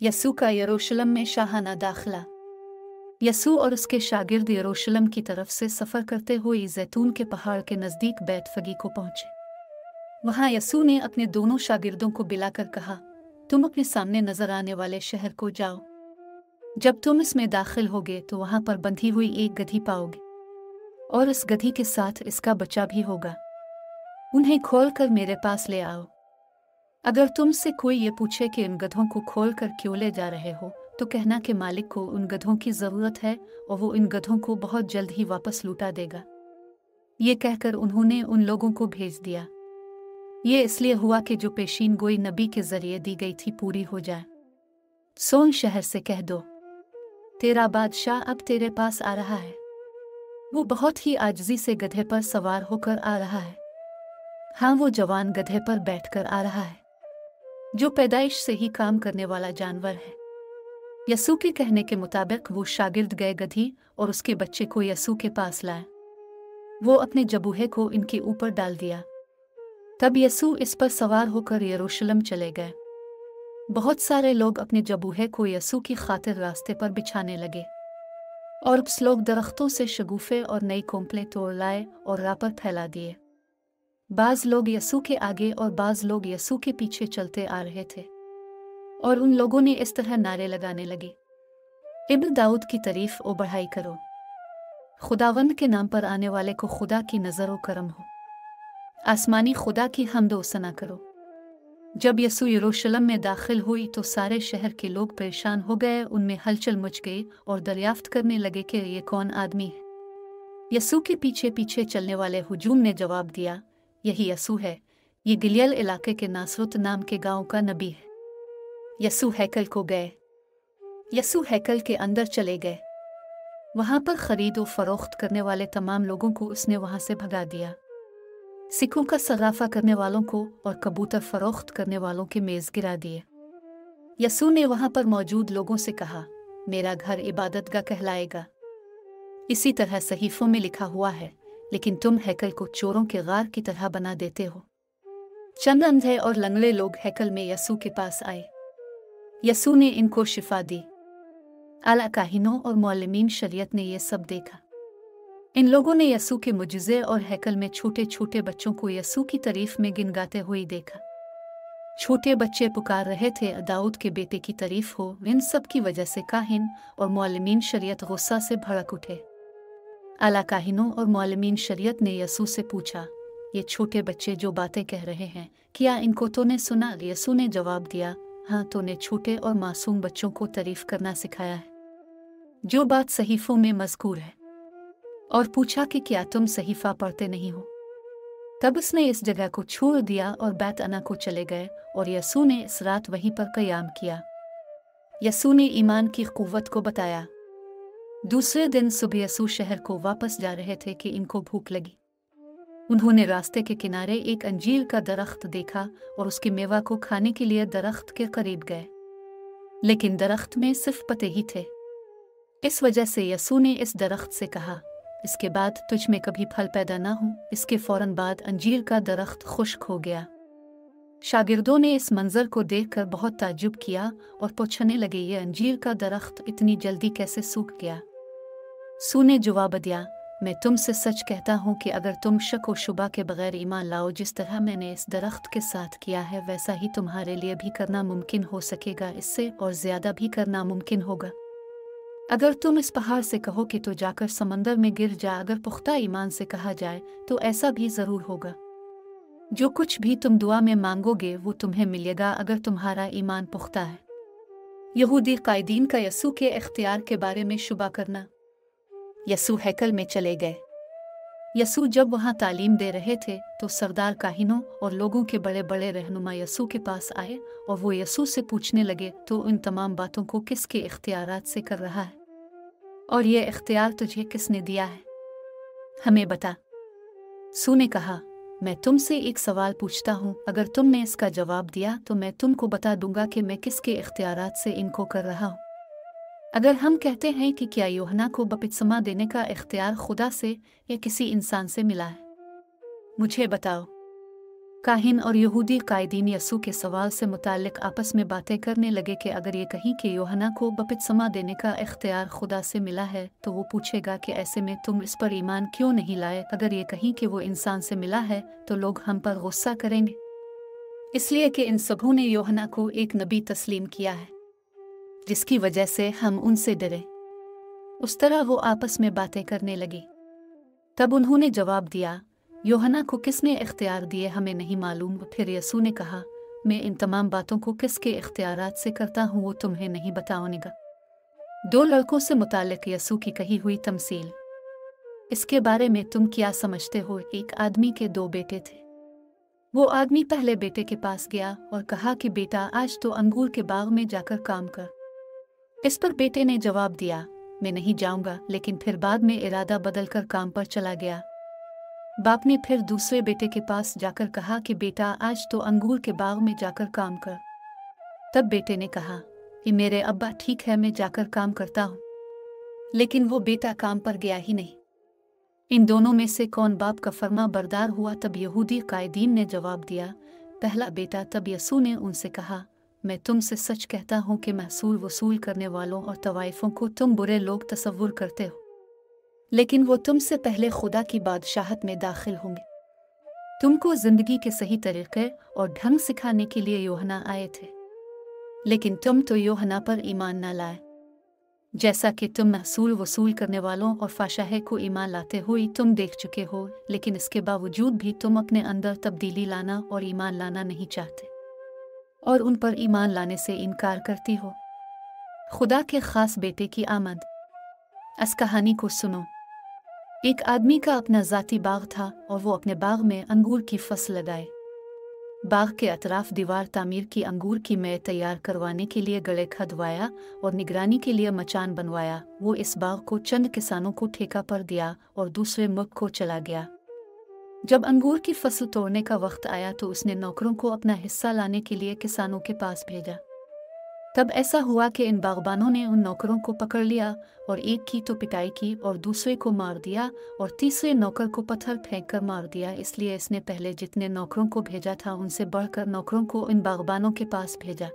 यसू का यरूशलेम में शाहाना दाखिला। यसू और उसके शागिर्द यरूशलेम की तरफ से सफ़र करते हुए जैतून के पहाड़ के नज़दीक बैतफगी को पहुँचे। वहाँ यसू ने अपने दोनों शागिर्दों को बुलाकर कहा, तुम अपने सामने नजर आने वाले शहर को जाओ। जब तुम इसमें दाखिल होगे तो वहाँ पर बंधी हुई एक गधी पाओगे और इस गधी के साथ इसका बच्चा भी होगा। उन्हें खोलकर मेरे पास ले आओ। अगर तुमसे कोई ये पूछे कि इन गधों को खोलकर क्यों ले जा रहे हो, तो कहना कि मालिक को उन गधों की ज़रूरत है और वो इन गधों को बहुत जल्द ही वापस लौटा देगा। ये कहकर उन्होंने उन लोगों को भेज दिया। ये इसलिए हुआ कि जो पेशीन गोई नबी के जरिए दी गई थी पूरी हो जाए। सोन शहर से कह दो, तेरा बादशाह अब तेरे पास आ रहा है। वो बहुत ही आजिज़ी से गधे पर सवार होकर आ रहा है। हाँ, वो जवान गधे पर बैठकर आ रहा है, जो पैदाइश से ही काम करने वाला जानवर है। यसू के कहने के मुताबिक वो शागिर्द गए गधी और उसके बच्चे को यसू के पास लाए। वो अपने जबूहे को इनके ऊपर डाल दिया। तब यसू इस पर सवार होकर यरूशलेम चले गए। बहुत सारे लोग अपने जबूहे को यसू की खातिर रास्ते पर बिछाने लगे और उस लोग दरख्तों से शगुफे और नई कोंपलें तोड़ लाए और राह पर फैला दिए। बाज़ लोग यसू के आगे और बाज़ लोग यसू के पीछे चलते आ रहे थे और उन लोगों ने इस तरह नारे लगाने लगे, इब्न दाऊद की तारीफ और बढ़ाई करो, खुदावंद के नाम पर आने वाले को खुदा की नज़र व करम हो, आसमानी खुदा की हम्द व सना करो। जब यसू यरूशलेम में दाखिल हुई तो सारे शहर के लोग परेशान हो गए, उनमें हलचल मच गई और दरियाफ्त करने लगे कि ये कौन आदमी है। यसू के पीछे पीछे चलने वाले हुजूम ने जवाब दिया, यही यसू है, ये गिलियल इलाके के नासरत नाम के गांव का नबी है। यसू हैकल को गए। यसू हैकल के अंदर चले गए। वहां पर खरीद और फरोख्त करने वाले तमाम लोगों को उसने वहां से भगा दिया। सिक्कों का सर्राफा करने वालों को और कबूतर फरोख्त करने वालों के मेज गिरा दिए। यसू ने वहां पर मौजूद लोगों से कहा, मेरा घर इबादतगाह कहलाएगा। इसी तरह सहीफों में लिखा हुआ है, लेकिन तुम हैकल को चोरों के गार की तरह बना देते हो। चंद अंधे और लंगड़े लोग हैकल में यसू के पास आए। यसू ने इनको शिफा दी। आला काहिनों और मुअल्लिमीन शरीयत ने यह सब देखा। इन लोगों ने यसू के मुजज़े और हैकल में छोटे छोटे बच्चों को यसू की तारीफ में गिनगाते हुए देखा। छोटे बच्चे पुकार रहे थे, दाऊद के बेटे की तारीफ हो। इन सब की वजह से काहिन और मुअल्लिमीन शरीयत गुस्सा से भड़क उठे। आला काहिनों और मुअल्लिमीन शरीयत ने यसू से पूछा, ये छोटे बच्चे जो बातें कह रहे हैं, क्या इनको तूने सुना? यसू ने जवाब दिया, हाँ, तूने छोटे और मासूम बच्चों को तारीफ करना सिखाया है, जो बात सहीफों में मज़कूर है। और पूछा कि क्या तुम सहीफा पढ़ते नहीं हो? तब उसने इस जगह को छोड़ दिया और बैत अना को चले गए और यसू ने इस रात वहीं पर क़याम किया। यसू ने ईमान की क़ुव्वत को बताया। दूसरे दिन सुबह यसू शहर को वापस जा रहे थे कि इनको भूख लगी। उन्होंने रास्ते के किनारे एक अंजीर का दरख्त देखा और उसके मेवा को खाने के लिए दरख्त के करीब गए, लेकिन दरख्त में सिर्फ पत्ते ही थे। इस वजह से यसू ने इस दरख्त से कहा, इसके बाद तुझ में कभी फल पैदा ना हो। इसके फौरन बाद अंजीर का दरख्त खुश्क हो गया। शागिर्दों ने इस मंजर को देखकर बहुत ताज्जुब किया और पूछने लगे, ये अंजीर का दरख्त इतनी जल्दी कैसे सूख गया? यसू ने जवाब दिया, मैं तुमसे सच कहता हूँ कि अगर तुम शक व शुबा के बगैर ईमान लाओ, जिस तरह मैंने इस दरख्त के साथ किया है, वैसा ही तुम्हारे लिए भी करना मुमकिन हो सकेगा। इससे और ज़्यादा भी करना मुमकिन होगा। अगर तुम इस पहाड़ से कहो कि तो जाकर समंदर में गिर जा, अगर पुख्ता ईमान से कहा जाए तो ऐसा भी ज़रूर होगा। जो कुछ भी तुम दुआ में मांगोगे वो तुम्हें मिलेगा, अगर तुम्हारा ईमान पुख्ता है। यहूदी कायदीन का यसू के इख्तियार के बारे में शुबा करना। यसू हैकल में चले गए। यसू जब वहाँ तालीम दे रहे थे तो सरदार काहिनों और लोगों के बड़े बड़े रहनुमा यसू के पास आए और वो यसू से पूछने लगे, तो इन तमाम बातों को किसके इख्तियारात से कर रहा है और ये इख्तियार तुझे किसने दिया है? हमें बता। यसू ने कहा, मैं तुमसे एक सवाल पूछता हूँ, अगर तुमने इसका जवाब दिया तो मैं तुमको बता दूंगा कि मैं किसके इख्तियारात से इनको कर रहा हूँ। अगर हम कहते हैं कि क्या यूहन्ना को बपतिस्मा देने का इख्तियार खुदा से या किसी इंसान से मिला है, मुझे बताओ। काहिन और यहूदी कायदीन यसू के सवाल से मुताल्लिक आपस में बातें करने लगे कि अगर ये कहीं कि यूहन्ना को बपतिस्मा देने का इख्तियार खुदा से मिला है तो वो पूछेगा कि ऐसे में तुम इस पर ईमान क्यों नहीं लाए। अगर ये कहीं कि वो इंसान से मिला है तो लोग हम पर गुस्सा करेंगे, इसलिए कि इन सबों ने यूहन्ना को एक नबी तस्लीम किया है, जिसकी वजह से हम उनसे डरे। उस तरह वो आपस में बातें करने लगे। तब उन्होंने जवाब दिया, यूहन्ना को किसने इख्तियार दिए हमें नहीं मालूम। फिर यसू ने कहा, मैं इन तमाम बातों को किसके इख्तियारात से करता हूँ वो तुम्हें नहीं बताऊंगा। 2 लड़कों से मुताल्लिक यसू की कही हुई तमसील। इसके बारे में तुम क्या समझते हो? एक आदमी के 2 बेटे थे। वो आदमी पहले बेटे के पास गया और कहा कि बेटा आज तो अंगूर के बाग में जाकर काम कर। इस पर बेटे ने जवाब दिया, मैं नहीं जाऊंगा, लेकिन फिर बाद में इरादा बदलकर काम पर चला गया। बाप ने फिर दूसरे बेटे के पास जाकर कहा कि बेटा आज तो अंगूर के बाग में जाकर काम कर। तब बेटे ने कहा कि मेरे अब्बा ठीक है, मैं जाकर काम करता हूँ, लेकिन वो बेटा काम पर गया ही नहीं। इन दोनों में से कौन बाप का फर्मा बरदार हुआ? तब यहूदी कायदीन ने जवाब दिया, पहला बेटा। तब यसू ने उनसे कहा, मैं तुमसे सच कहता हूँ कि महसूल वसूल करने वालों और तवाइफों को तुम बुरे लोग तसव्वुर करते हो, लेकिन वो तुमसे पहले खुदा की बादशाहत में दाखिल होंगे। तुमको जिंदगी के सही तरीके और ढंग सिखाने के लिए यूहन्ना आए थे, लेकिन तुम तो यूहन्ना पर ईमान न लाए। जैसा कि तुम महसूल वसूल करने वालों और फाशाहे को ईमान लाते हुए तुम देख चुके हो, लेकिन इसके बावजूद भी तुम अपने अंदर तब्दीली लाना और ईमान लाना नहीं चाहते और उन पर ईमान लाने से इनकार करती हो। खुदा के खास बेटे की आमद। इस कहानी को सुनो। एक आदमी का अपना ज़ाती बाग था और वो अपने बाग में अंगूर की फसल लगाए। बाग के अतराफ दीवार तामीर की, अंगूर की मेड़ तैयार करवाने के लिए गड़े खदवाया और निगरानी के लिए मचान बनवाया। वो इस बाग को चंद किसानों को ठेका पर दिया और दूसरे मुल्क को चला गया। जब अंगूर की फसल तोड़ने का वक्त आया तो उसने नौकरों को अपना हिस्सा लाने के लिए किसानों के पास भेजा। तब ऐसा हुआ कि इन बागबानों ने उन नौकरों को पकड़ लिया और एक की तो पिटाई की और दूसरे को मार दिया और तीसरे नौकर को पत्थर फेंक कर मार दिया। इसलिए इसने पहले जितने नौकरों को भेजा था उनसे बढ़कर नौकरों को इन बागबानों के पास भेजा।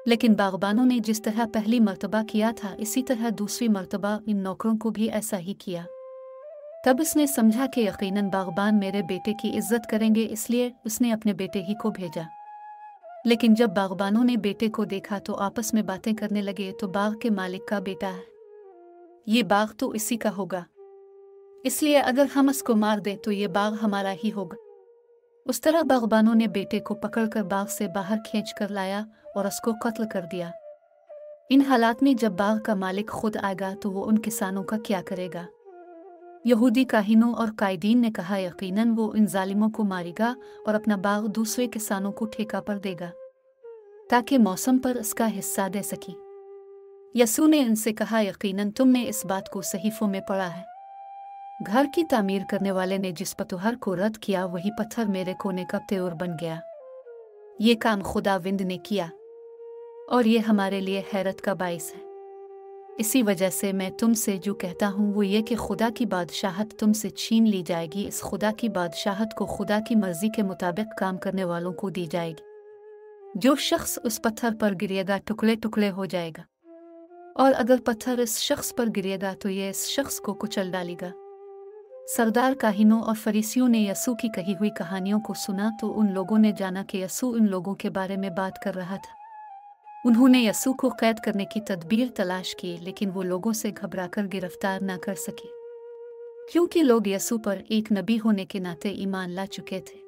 लेकिन बागबानों ने जिस तरह पहली मर्तबा किया था, इसी तरह दूसरी मर्तबा इन नौकरों को भी ऐसा ही किया। तब उसने समझा कि यकीनन बागबान मेरे बेटे की इज्जत करेंगे, इसलिए उसने अपने बेटे ही को भेजा। लेकिन जब बागबानों ने बेटे को देखा तो आपस में बातें करने लगे, तो बाग के मालिक का बेटा है, ये बाग तो इसी का होगा, इसलिए अगर हम इसको मार दें तो ये बाग हमारा ही होगा। उस तरह बागबानों ने बेटे को पकड़कर बाग से बाहर खींच कर लाया और उसको कत्ल कर दिया। इन हालात में जब बाग का मालिक खुद आएगा तो वो उन किसानों का क्या करेगा? यहूदी काहिनों और कायदीन ने कहा, यकीनन वो इन जालिमों को मारेगा और अपना बाग दूसरे किसानों को ठेका पर देगा ताकि मौसम पर इसका हिस्सा दे सके। यसू ने इनसे कहा, यकीनन तुमने इस बात को सहीफों में पढ़ा है, घर की तामीर करने वाले ने जिस पतोहर को रद्द किया वही पत्थर मेरे कोने का त्योर बन गया। ये काम खुदाविंद ने किया और ये हमारे लिए हैरत का बाइस है। इसी वजह से मैं तुमसे जो कहता हूँ वो ये कि खुदा की बादशाहत तुमसे छीन ली जाएगी। इस खुदा की बादशाहत को खुदा की मर्जी के मुताबिक काम करने वालों को दी जाएगी। जो शख्स उस पत्थर पर गिरेगा टुकड़े टुकड़े हो जाएगा, और अगर पत्थर इस शख्स पर गिरेगा तो ये इस शख्स को कुचल डालेगा। सरदार काहिनों और फरीसियों ने यसू की कही हुई कहानियों को सुना तो उन लोगों ने जाना कि यसू उन लोगों के बारे में बात कर रहा था। उन्होंने यसू को कैद करने की तदबीर तलाश की, लेकिन वो लोगों से घबराकर गिरफ्तार न कर सके, क्योंकि लोग यसू पर एक नबी होने के नाते ईमान ला चुके थे।